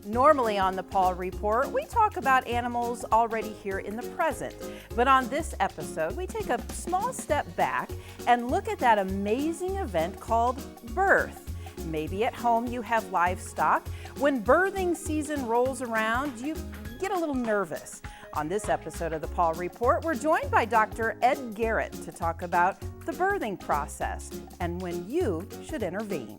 Normally on the Paul Report, we talk about animals already here in the present. But on this episode, we take a small step back and look at that amazing event called birth. Maybe at home you have livestock. When birthing season rolls around, you get a little nervous. On this episode of the Paul Report, we're joined by Dr. Ed Garrett to talk about the birthing process and when you should intervene.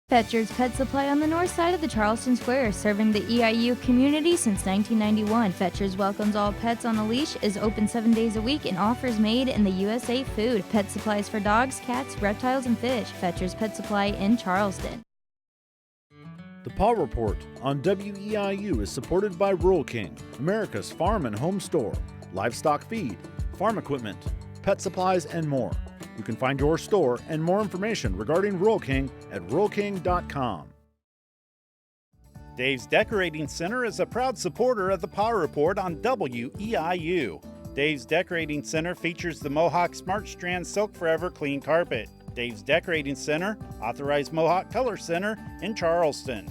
Fetcher's Pet Supply on the north side of the Charleston Square, serving the EIU community since 1991. Fetcher's welcomes all pets on a leash, is open 7 days a week, and offers made in the USA food. Pet supplies for dogs, cats, reptiles, and fish. Fetcher's Pet Supply in Charleston. The Paul Report on WEIU is supported by Rural King, America's farm and home store, livestock feed, farm equipment, pet supplies, and more. You can find your store and more information regarding Rural King at ruralking.com. Dave's Decorating Center is a proud supporter of the Power Report on WEIU. Dave's Decorating Center features the Mohawk Smart Strand Silk Forever Clean Carpet. Dave's Decorating Center, authorized Mohawk Color Center in Charleston.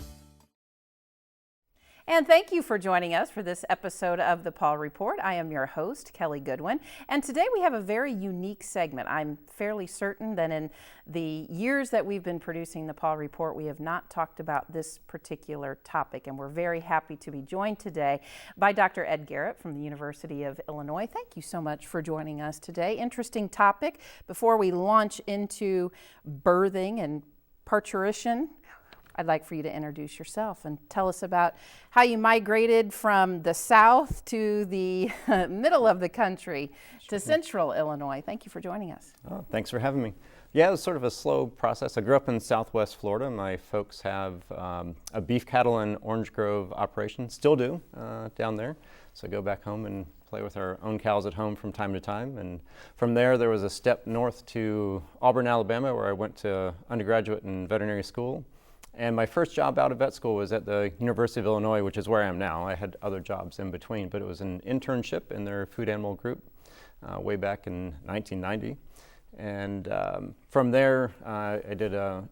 And thank you for joining us for this episode of the Paul Report. I am your host, Kelly Goodwin, and today we have a very unique segment. I'm fairly certain that in the years that we've been producing the Paul Report, we have not talked about this particular topic, and we're very happy to be joined today by Dr. Ed Garrett from the University of Illinois. Thank you so much for joining us today. Interesting topic. Before we launch into birthing and parturition, I'd like for you to introduce yourself and tell us about how you migrated from the south to the middle of the country to central Illinois. Thank you for joining us. Oh, thanks for having me. Yeah, it was sort of a slow process. I grew up in southwest Florida. My folks have a beef cattle and orange grove operation, still do down there. So I go back home and play with our own cows at home from time to time. And from there was a step north to Auburn, Alabama, where I went to undergraduate in veterinary school. And my first job out of vet school was at the University of Illinois, which is where I am now. I had other jobs in between, but it was an internship in their food animal group way back in 1990. And from there, I did a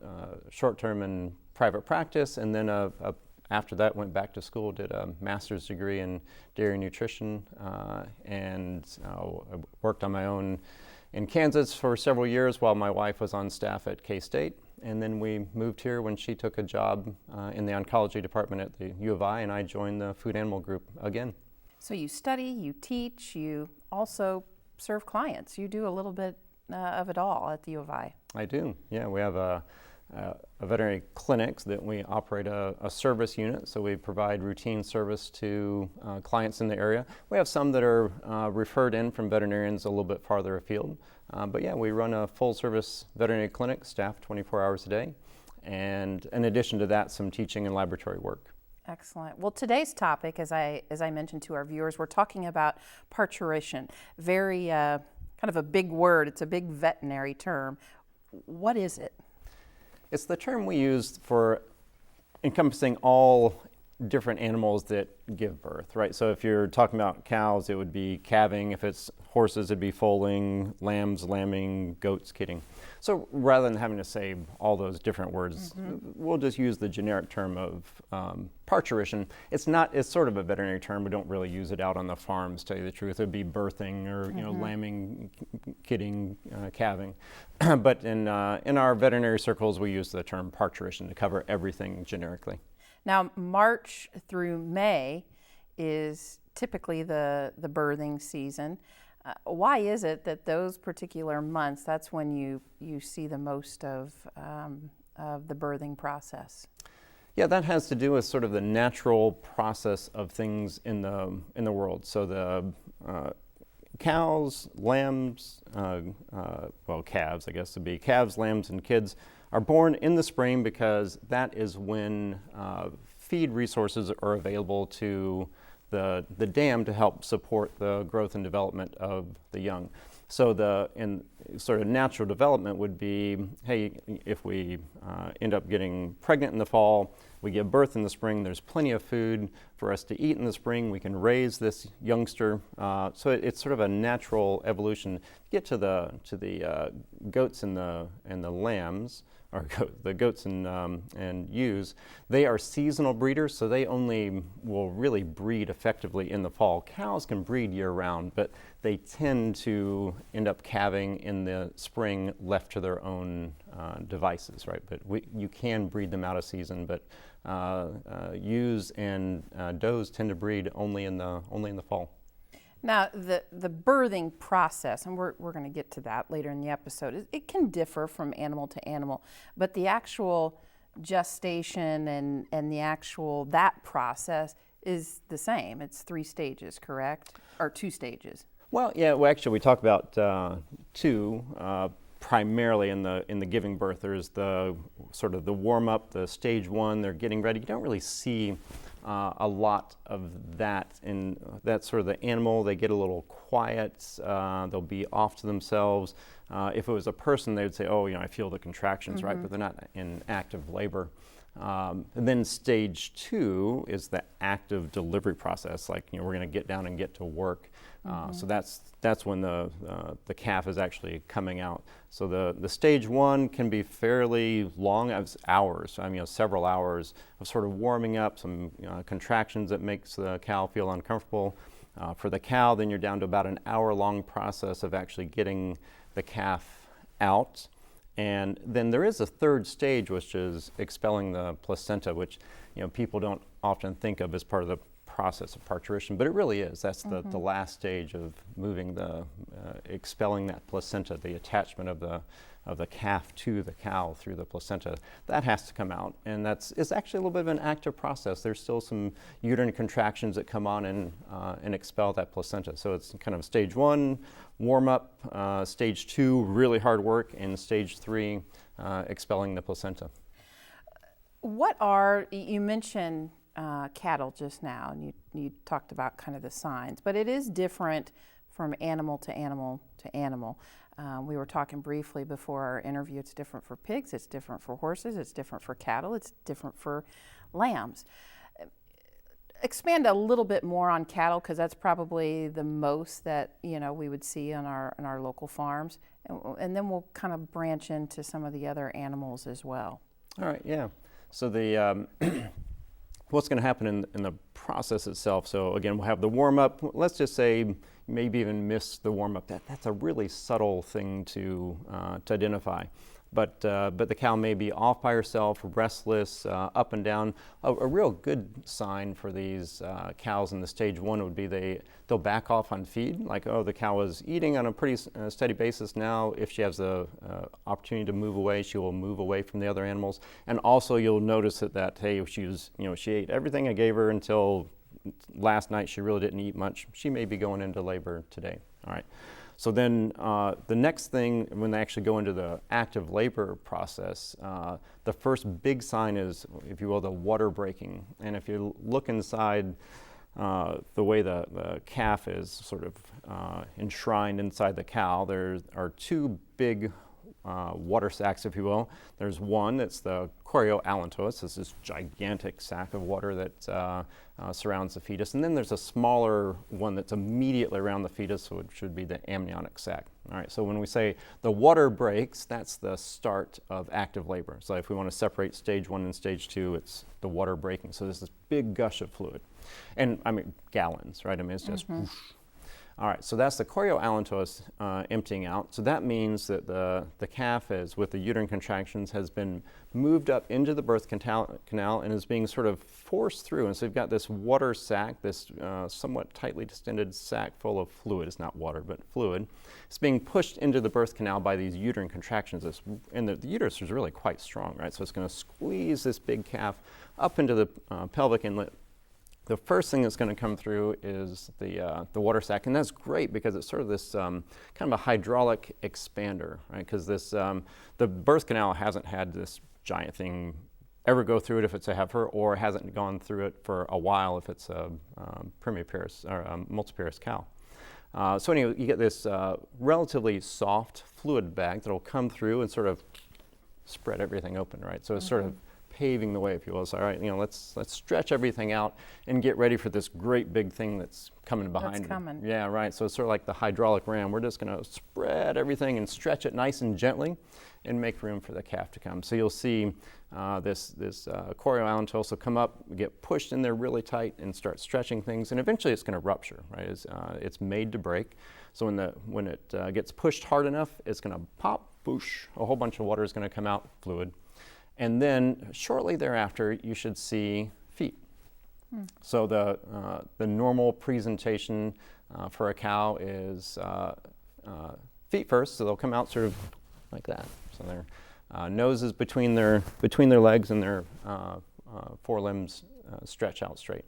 short-term in private practice, and then after that went back to school, did a master's degree in dairy nutrition, and I worked on my own in Kansas for several years while my wife was on staff at K-State. And then we moved here when she took a job in the oncology department at the U of I, and I joined the food animal group again. So you study, you teach, you also serve clients. You do a little bit of it all at the U of I. I do, yeah. We have a veterinary clinics that we operate a service unit, so we provide routine service to clients in the area. We have some that are referred in from veterinarians a little bit farther afield. But yeah, we run a full service veterinary clinic, staffed 24 hours a day. And in addition to that, some teaching and laboratory work. Excellent. Well, today's topic, as I mentioned to our viewers, we're talking about parturition. Very kind of a big word. It's a big veterinary term. What is it? It's the term we use for encompassing all different animals that give birth, right? So if you're talking about cows, it would be calving. If it's horses, it'd be foaling, lambs, lambing, goats, kidding. So rather than having to say all those different words, we'll just use the generic term of parturition. It's sort of a veterinary term. We don't really use it out on the farms, to tell you the truth. It'd be birthing or lambing, kidding, calving. But in our veterinary circles, we use the term parturition to cover everything generically. Now, March through May is typically the birthing season. Why is it that those particular months, that's when you see the most of the birthing process? Yeah, that has to do with sort of the natural process of things in the world. So the cows, lambs, calves, I guess would be calves, lambs, and kids are born in the spring because that is when feed resources are available to the dam to help support the growth and development of the young. So in sort of natural development would be, hey, if we end up getting pregnant in the fall, we give birth in the spring, there's plenty of food for us to eat in the spring, we can raise this youngster. So it's sort of a natural evolution. Get to the goats and the lambs, or the goats and ewes, they are seasonal breeders, so they only will really breed effectively in the fall. Cows can breed year-round, but they tend to end up calving in the spring left to their own devices, right? But you can breed them out of season, but ewes and does tend to breed only in the fall. Now, the birthing process, and we're going to get to that later in the episode, it can differ from animal to animal, but the actual gestation and the actual, that process is the same. It's 3 stages, correct? Or 2 stages? Well, yeah, well, actually we talk about 2 primarily in the giving birth. There's the sort of the warm-up, the stage 1, they're getting ready. You don't really see a lot of that in that sort of the animal. They get a little quiet, they'll be off to themselves. If it was a person, they would say, oh, I feel the contractions, right? But they're not in active labor. And then stage 2 is the active delivery process, like we're going to get down and get to work. So that's when the calf is actually coming out. So the stage 1 can be fairly long, as hours. Several hours of sort of warming up, some contractions that makes the cow feel uncomfortable. For the cow, then you're down to about an hour-long process of actually getting the calf out. And then there is a 3rd stage, which is expelling the placenta, which people don't often think of as part of the process of parturition, but it really is. That's the last stage of moving expelling that placenta, the attachment of the calf to the cow through the placenta. That has to come out, and it's actually a little bit of an active process. There's still some uterine contractions that come on and expel that placenta. So it's kind of stage 1, warm up, stage 2, really hard work, and stage 3, expelling the placenta. You mentioned cattle just now, and you talked about kind of the signs, but it is different from animal to animal to animal. We were talking briefly before our interview. It's different for pigs, it's different for horses, it's different for cattle, it's different for lambs. Expand a little bit more on cattle, because that's probably the most that we would see on our local farms, and then we'll kind of branch into some of the other animals as well. All right, yeah. So the what's going to happen in the process itself. So again, we'll have the warm-up. Let's just say maybe even miss the warm-up. That's a really subtle thing to identify. But the cow may be off by herself, restless, up and down. A real good sign for these cows in the stage 1 would be they'll back off on feed. Like, oh, the cow is eating on a pretty steady basis now. If she has the opportunity to move away, she will move away from the other animals. And also you'll notice that hey, if she ate everything I gave her until last night, she really didn't eat much, she may be going into labor today. All right. So then the next thing, when they actually go into the active labor process, the first big sign is, if you will, the water breaking. And if you look inside the way the calf is sort of enshrined inside the cow, there are 2 big water sacs, if you will. There's one that's the chorioallantois. It's this gigantic sac of water that surrounds the fetus. And then there's a smaller one that's immediately around the fetus, which would be the amniotic sac. All right, so when we say the water breaks, that's the start of active labor. So if we want to separate stage 1 and stage 2, it's the water breaking. So there's this big gush of fluid. And gallons, right? It's just whoosh. All right, so that's the chorioallantois emptying out. So that means that the calf, with the uterine contractions, has been moved up into the birth canal and is being sort of forced through. And so you've got this water sac, this somewhat tightly distended sac full of fluid. It's not water, but fluid. It's being pushed into the birth canal by these uterine contractions. And the uterus is really quite strong, right? So it's going to squeeze this big calf up into the pelvic inlet. The first thing that's going to come through is the water sac, and that's great because it's sort of this kind of a hydraulic expander, right? Because the birth canal hasn't had this giant thing ever go through it if it's a heifer, or hasn't gone through it for a while if it's a primiparous or a multiparous cow. So anyway, you get this relatively soft fluid bag that'll come through and sort of spread everything open, right? So it's sort of paving the way, if you will. So all right, let's stretch everything out and get ready for this great big thing that's coming behind That's coming. Yeah, right. So it's sort of like the hydraulic ram. We're just going to spread everything and stretch it nice and gently and make room for the calf to come. So you'll see this chorioallantosis will come up, get pushed in there really tight and start stretching things, and eventually it's going to rupture, right? It's made to break. So when it gets pushed hard enough, it's going to pop, boosh, a whole bunch of water is going to come out, fluid. And then shortly thereafter, you should see feet. So the normal presentation for a cow is feet first, so they'll come out sort of like that. So their nose is between their legs, and their forelimbs stretch out straight.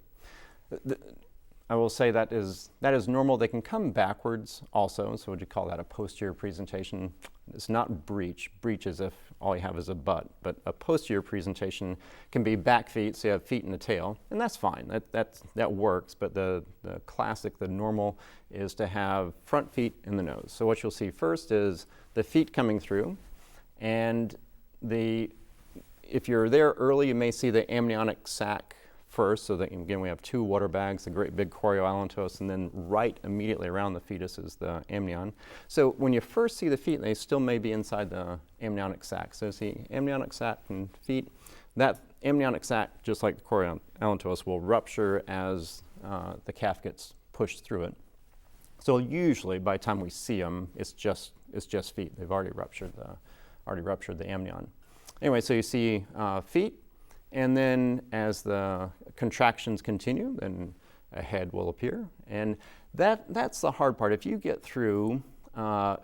I will say that is normal. They can come backwards also, so would you call that a posterior presentation? It's not breech. Breech is if all you have is a butt, but a posterior presentation can be back feet, so you have feet and a tail, and that's fine. That works, but the classic, the normal, is to have front feet and the nose. So what you'll see first is the feet coming through, and if you're there early, you may see the amniotic sac first. So that, again, we have two water bags, the great big chorioallantosis, and then right immediately around the fetus is the amnion. So when you first see the feet, they still may be inside the amniotic sac. So see amniotic sac and feet. That amniotic sac, just like the chorioallantosis, will rupture as the calf gets pushed through it. So usually by the time we see them, it's just feet. They've already ruptured the amnion. Anyway, so you see feet. And then as the contractions continue, then a head will appear. And that's the hard part. If you get through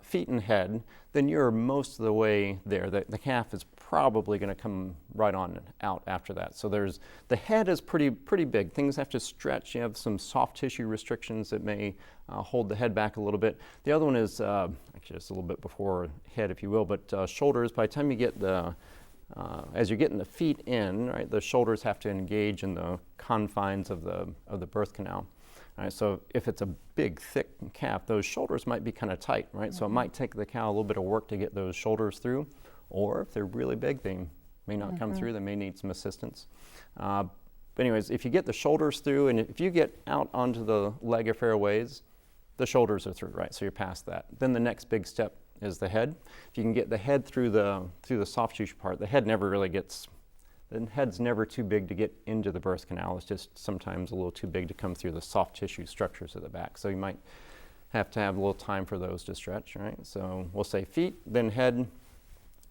feet and head, then you're most of the way there. The calf is probably going to come right on out after that. So the head is pretty big. Things have to stretch. You have some soft tissue restrictions that may hold the head back a little bit. The other one is actually just a little bit before head, if you will, but shoulders. By the time you get as you're getting the feet in, right, the shoulders have to engage in the confines of the birth canal. Right, so if it's a big, thick calf, those shoulders might be kind of tight, right? So it might take the cow a little bit of work to get those shoulders through, or if they're really big, they may not come through. They may need some assistance. But anyways, if you get the shoulders through, and if you get out onto the leg a fair ways, the shoulders are through, right? So you're past that. Then the next big step is the head. If you can get the head through the soft tissue part, the head's never too big to get into the birth canal. It's just sometimes a little too big to come through the soft tissue structures of the back. So you might have to have a little time for those to stretch, right? So we'll say feet, then head.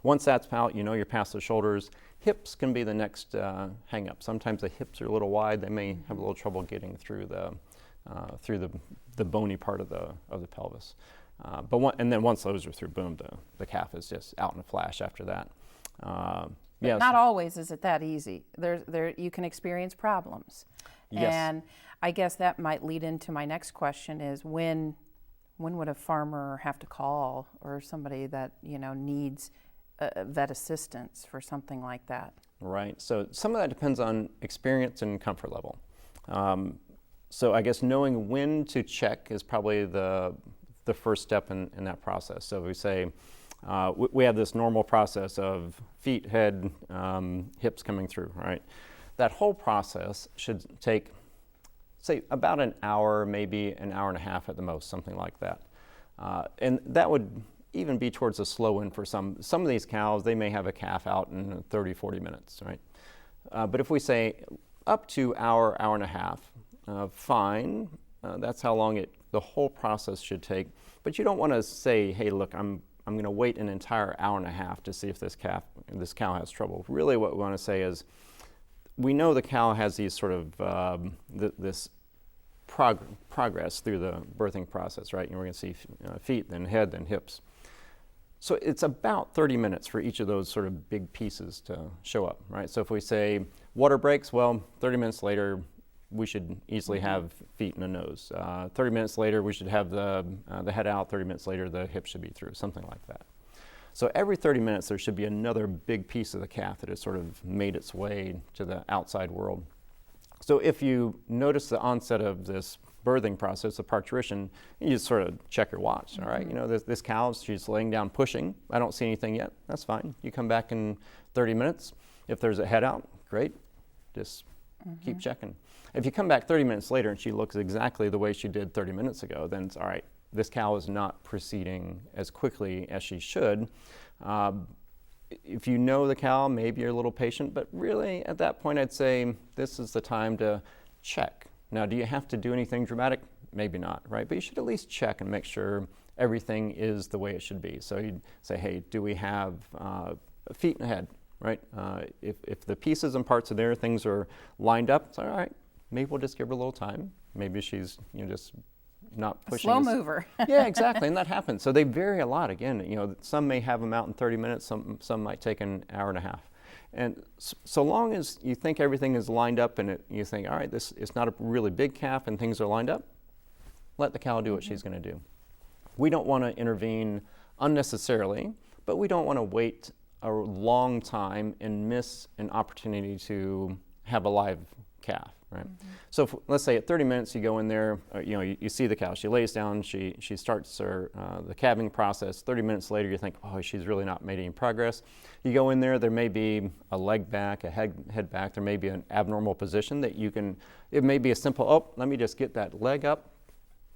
Once that's out, you're past the shoulders. Hips can be the next hang up. Sometimes the hips are a little wide. They may have a little trouble getting through the bony part of the pelvis. And then once those are through, boom, the calf is just out in a flash after that. But not always is it that easy. You can experience problems. Yes. And I guess that might lead into my next question is when would a farmer have to call, or somebody that needs vet assistance for something like that? Right. So some of that depends on experience and comfort level. So I guess knowing when to check is probably the first step in that process. So we say we have this normal process of feet, head, hips coming through, right? That whole process should take, say, about an hour, maybe an hour and a half at the most, something like that. And that would even be towards a slow end for some. Some of these cows, they may have a calf out in 30, 40 minutes, right? But if we say up to hour and a half, fine. That's how long the whole process should take. But you don't want to say, hey, look, I'm going to wait an entire hour and a half to see if this cow has trouble. Really what we want to say is, we know the cow has these sort of, this progress through the birthing process, right? And we're going to see feet, then head, then hips. So it's about 30 minutes for each of those sort of big pieces to show up, right? So if we say water breaks, well, 30 minutes later, we should easily have feet and a nose. 30 minutes later, we should have the head out. 30 minutes later, the hip should be through, something like that. So every 30 minutes there should be another big piece of the calf that has sort of made its way to the outside world. So if you notice the onset of this birthing process, the parturition, you just sort of check your watch, all right? You know, this cow, she's laying down pushing. I don't see anything yet. That's fine. You come back in 30 minutes. If there's a head out, great. Just keep checking. If you come back 30 minutes later and she looks exactly the way she did 30 minutes ago, then it's all right. This cow is not proceeding as quickly as she should. If you know the cow, maybe you're a little patient, but really at that point I'd say this is the time to check. Now, do you have to do anything dramatic? Maybe not, right? But you should at least check and make sure everything is the way it should be. So you'd say, hey, do we have feet and a head, right? If the pieces and parts are there, things are lined up, it's all right. Maybe we'll just give her a little time. Maybe she's just not pushing. Slow mover. Yeah, exactly, and that happens. So they vary a lot. Again, some may have them out in 30 minutes, some might take an hour and a half. And so long as you think everything is lined up and you think, all right, it's not a really big calf and things are lined up, let the cow do what she's going to do. We don't want to intervene unnecessarily, but we don't want to wait a long time and miss an opportunity to have a live calf, right? So let's say at 30 minutes you go in there, you see the cow, she lays down, she starts the calving process. 30 minutes later you think, oh, she's really not made any progress. You go in there may be a leg back, a head back, there may be an abnormal position that it may be a simple, oh, let me just get that leg up,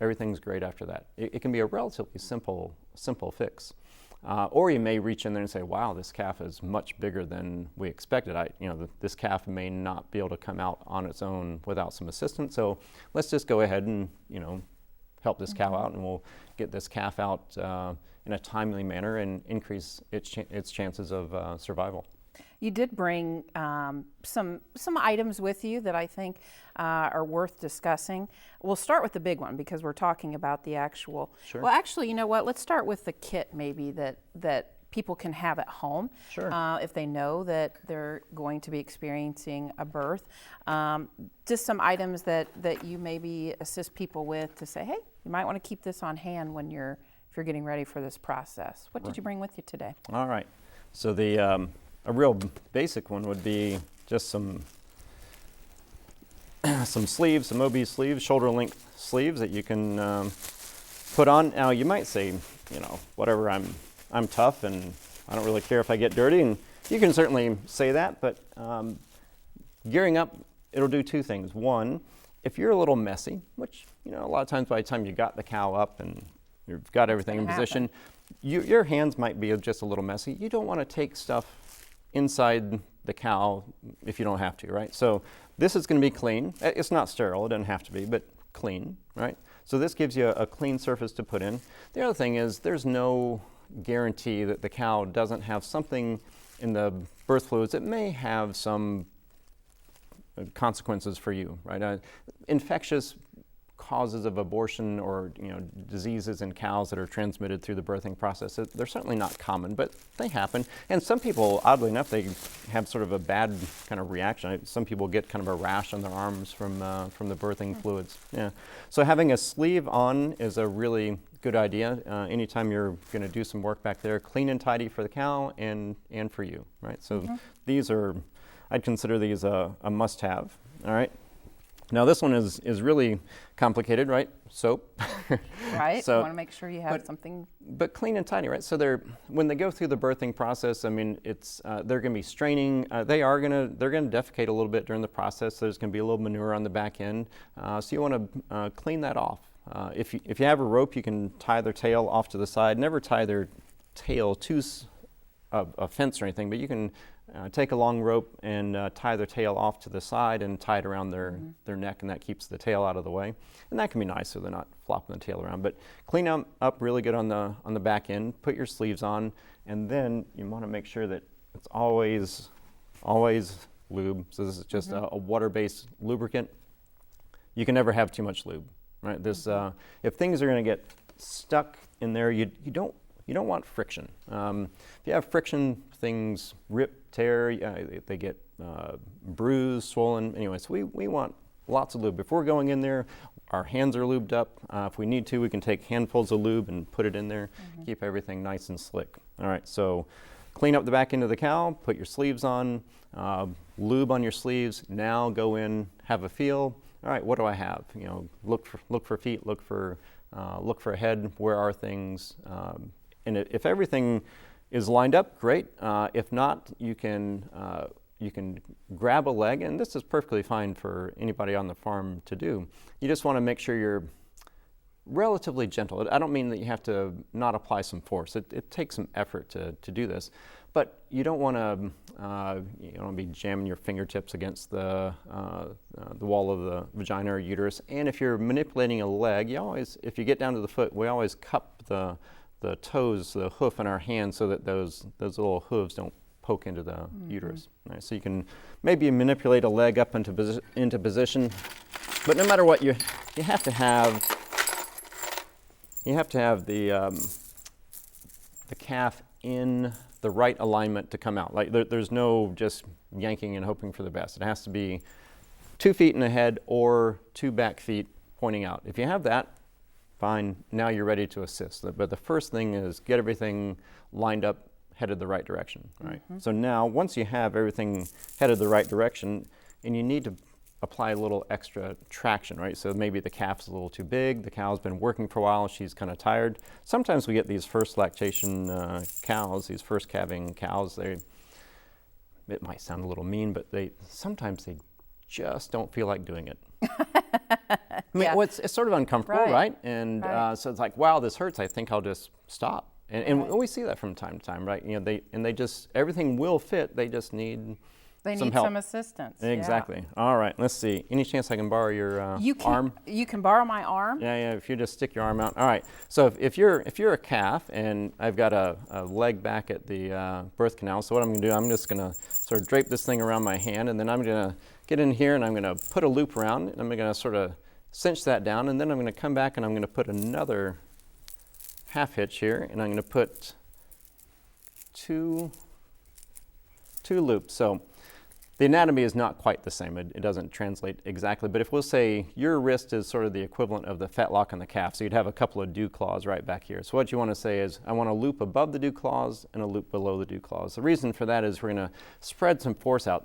everything's great after that. It can be a relatively simple fix. Or you may reach in there and say, wow, this calf is much bigger than we expected. This calf may not be able to come out on its own without some assistance. So let's just go ahead and, help this cow out, and we'll get this calf out in a timely manner and increase its chances of survival. You did bring some items with you that I think are worth discussing. We'll start with the big one because we're talking about the actual. Sure. Well, actually, you know what? Let's start with the kit maybe that people can have at home. Sure. If they know that they're going to be experiencing a birth. Just some items that you maybe assist people with to say, hey, you might want to keep this on hand if you're getting ready for this process. What did you bring with you today? All right. So a real basic one would be just some sleeves, some OB sleeves, shoulder length sleeves that you can put on. Now you might say, whatever, I'm tough and I don't really care if I get dirty, and you can certainly say that, but gearing up, it'll do two things. One, if you're a little messy, which a lot of times by the time you got the cow up and you've got everything in position, your hands might be just a little messy. You don't want to take stuff inside the cow if you don't have to, right? So this is going to be clean. It's not sterile, it doesn't have to be, but clean, right? So this gives you a clean surface to put in. The other thing is there's no guarantee that the cow doesn't have something in the birth fluids that may have some consequences for you, right? Infectious causes of abortion or diseases in cows that are transmitted through the birthing process, they're certainly not common, but they happen. And some people, oddly enough, they have sort of a bad kind of reaction. Some people get kind of a rash on their arms from the birthing fluids. Yeah. So having a sleeve on is a really good idea. Anytime you're going to do some work back there, clean and tidy for the cow and for you, right? So these I'd consider these a must-have. All right. Now this one is really complicated, right? Soap. Right. So, you want to make sure you have something. But clean and tidy, right? So when they go through the birthing process, it's they're going to be straining. They're going to defecate a little bit during the process. There's going to be a little manure on the back end. So you want to clean that off. If you have a rope, you can tie their tail off to the side. Never tie their tail to a fence or anything, but you can take a long rope and tie their tail off to the side and tie it around their neck, and that keeps the tail out of the way. And that can be nice so they're not flopping the tail around. But clean them up really good on the back end, put your sleeves on, and then you want to make sure that it's always lube. So this is just a water-based lubricant. You can never have too much lube, right? This if things are going to get stuck in there, you don't want friction. If you have friction, things rip, tear, they get bruised, swollen. Anyway, so we want lots of lube. If we're going in there, our hands are lubed up. If we need to, we can take handfuls of lube and put it in there, keep everything nice and slick. All right, so clean up the back end of the cow, put your sleeves on, lube on your sleeves. Now go in, have a feel. All right, what do I have? You know, look for feet, look for a head. Where are things? And if everything is lined up, great. If not, you can grab a leg, and this is perfectly fine for anybody on the farm to do. You just want to make sure you're relatively gentle. I don't mean that you have to not apply some force. It takes some effort to do this, but you don't want to be jamming your fingertips against the wall of the vagina or uterus. And if you're manipulating a leg, if you get down to the foot, we always cup the toes, the hoof in our hand, so that those little hooves don't poke into the uterus. Right, so you can maybe manipulate a leg up into position, but no matter what, you have to have the calf in the right alignment to come out. Like there's no just yanking and hoping for the best. It has to be 2 feet in the head or 2 back feet pointing out. If you have that, fine. Now you're ready to assist. But the first thing is get everything lined up, headed the right direction, right? So now, once you have everything headed the right direction, and you need to apply a little extra traction, right? So maybe the calf's a little too big, the cow's been working for a while, she's kind of tired. Sometimes we get these first lactation cows, these first calving cows, it might sound a little mean, but sometimes they just don't feel like doing it. I mean, it's sort of uncomfortable, right? And so it's like, wow, this hurts, I think I'll just stop. And we see that from time to time, right? You know, everything will fit. They just need some help. Some assistance. Exactly. Yeah. All right. Let's see. Any chance I can borrow your arm? You can borrow my arm. Yeah. If you just stick your arm out. All right. So if you're a calf, and I've got a leg back at the birth canal, so what I'm going to do, I'm just going to sort of drape this thing around my hand, and then I'm going to get in here, and I'm going to put a loop around, and I'm going to sort of cinch that down, and then I'm going to come back, and I'm going to put another half hitch here, and I'm going to put two loops. So the anatomy is not quite the same. It doesn't translate exactly, but if we'll say your wrist is sort of the equivalent of the fetlock on the calf, so you'd have a couple of dew claws right back here. So what you want to say is, I want a loop above the dew claws and a loop below the dew claws. The reason for that is we're going to spread some force out.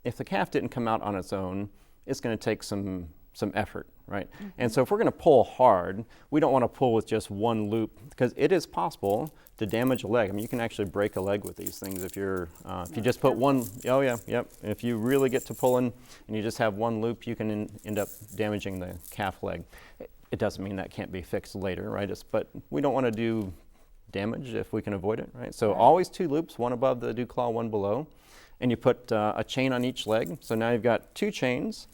If the calf didn't come out on its own, it's going to take some effort, right? And so if we're going to pull hard, we don't want to pull with just one loop, because it is possible to damage a leg. I mean, you can actually break a leg with these things if you just put one. Oh yeah, yep. If you really get to pulling and you just have one loop, you can end up damaging the calf leg. It doesn't mean that can't be fixed later, right? But we don't want to do damage if we can avoid it, right? So always 2 loops, one above the dew claw, one below, and you put a chain on each leg. So now you've got 2 chains.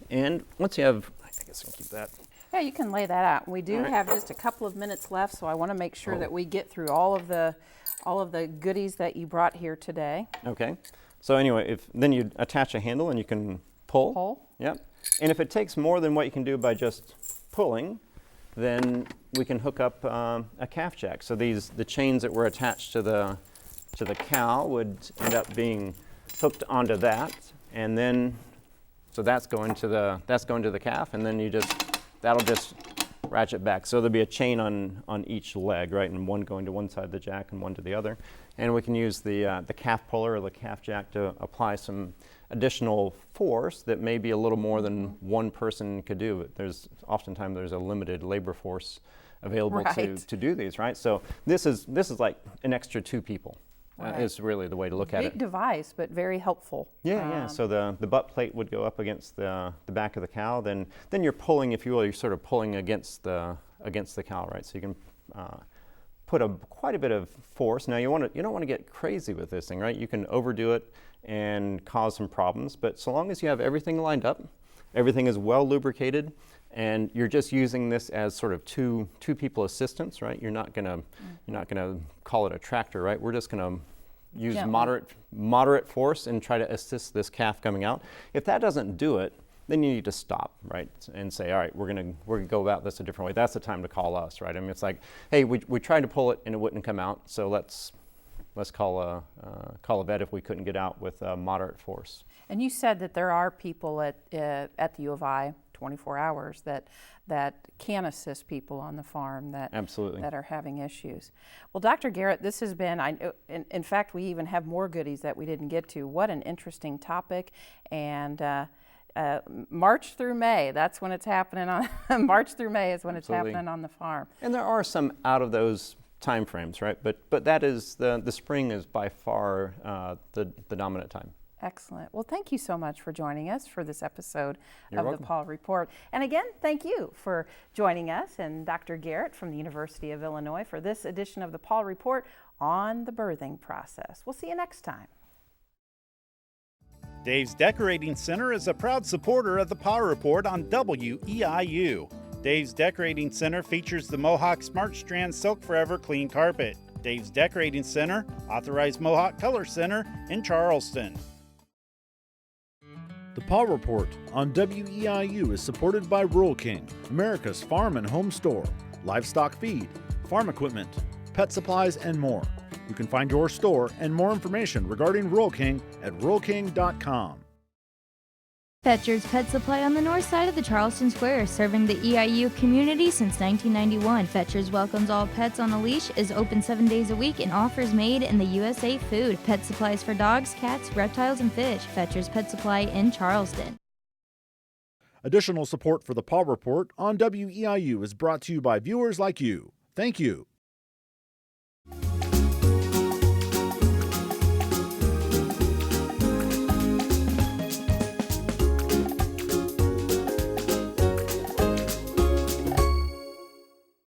And once you have, I guess I can keep that. Yeah, you can lay that out. We do have just a couple of minutes left, so I want to make sure that we get through all of the goodies that you brought here today. Okay. So anyway, then you attach a handle and you can pull. Pull. Yep. And if it takes more than what you can do by just pulling, then we can hook up a calf jack. So the chains that were attached to the cow would end up being hooked onto that, and then so that's going to the calf, and then that'll just ratchet back. So there'll be a chain on each leg, right, and one going to one side of the jack and one to the other. And we can use the calf puller or the calf jack to apply some additional force that may be a little more than one person could do. But oftentimes there's a limited labor force available to do these, right? So this is like an extra 2 people. Is really the way to look at it. Big device, but very helpful. Yeah. So the butt plate would go up against the back of the cow. Then you're pulling, if you will, you're sort of pulling against the cow, right? So you can put quite a bit of force. Now you don't want to get crazy with this thing, right? You can overdo it and cause some problems. But so long as you have everything lined up, everything is well lubricated, and you're just using this as sort of two people assistance, right? You're not gonna call it a tractor, right? We're just gonna use moderate force and try to assist this calf coming out. If that doesn't do it, then you need to stop, right? And say, all right, we're gonna go about this a different way. That's the time to call us, right? I mean, it's like, hey, we tried to pull it and it wouldn't come out, so let's call a vet if we couldn't get out with moderate force. And you said that there are people at the U of I, 24 hours that can assist people on the farm that Absolutely. that are having issues. Well, Dr. Garrett, this has been, in fact, we even have more goodies that we didn't get to. What an interesting topic. And March through May, that's when it's happening on, March through May is when Absolutely. it's happening on the farm. And there are some out of those time frames, right? But that is, the spring is by far the dominant time. Excellent. Well, thank you so much for joining us for this episode You're of welcome. the Paul Report. And again, thank you for joining us and Dr. Garrett from the University of Illinois for this edition of the Paul Report on the birthing process. We'll see you next time. Dave's Decorating Center is a proud supporter of the Power Report on WEIU. Dave's Decorating Center features the Mohawk Smart Strand Silk Forever Clean Carpet. Dave's Decorating Center, authorized Mohawk Color Center in Charleston. The Paul Report on WEIU is supported by Rural King, America's farm and home store, livestock feed, farm equipment, pet supplies, and more. You can find your store and more information regarding Rural King at ruralking.com. Fetcher's Pet Supply on the north side of the Charleston Square, serving the EIU community since 1991. Fetcher's welcomes all pets on a leash, is open 7 days a week, and offers made in the USA food. Pet supplies for dogs, cats, reptiles, and fish. Fetcher's Pet Supply in Charleston. Additional support for the Paul Report on WEIU is brought to you by viewers like you. Thank you.